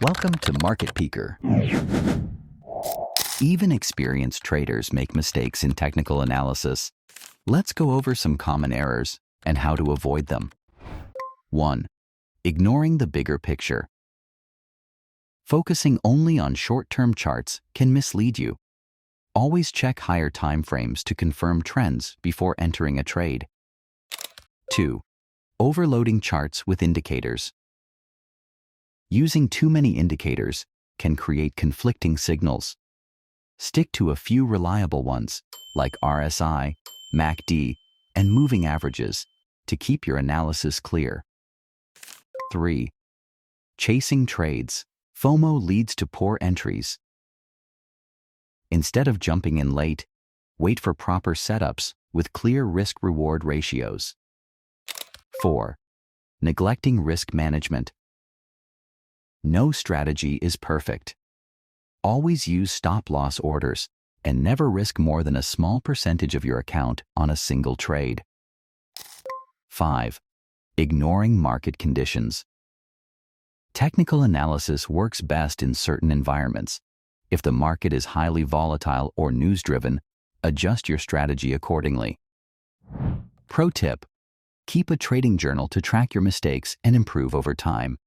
Welcome to Market Peeker. Even experienced traders make mistakes in technical analysis. Let's go over some common errors and how to avoid them. 1. Ignoring the bigger picture. Focusing only on short-term charts can mislead you. Always check higher time frames to confirm trends before entering a trade. 2. Overloading charts with indicators. Using too many indicators can create conflicting signals. Stick to a few reliable ones, like RSI, MACD, and moving averages, to keep your analysis clear. 3. Chasing trades. FOMO leads to poor entries. Instead of jumping in late, wait for proper setups with clear risk-reward ratios. 4. Neglecting risk management. No strategy is perfect. Always use stop-loss orders and never risk more than a small percentage of your account on a single trade. 5. Ignoring market conditions. Technical analysis works best in certain environments. If the market is highly volatile or news-driven, adjust your strategy accordingly. Pro tip: keep a trading journal to track your mistakes and improve over time.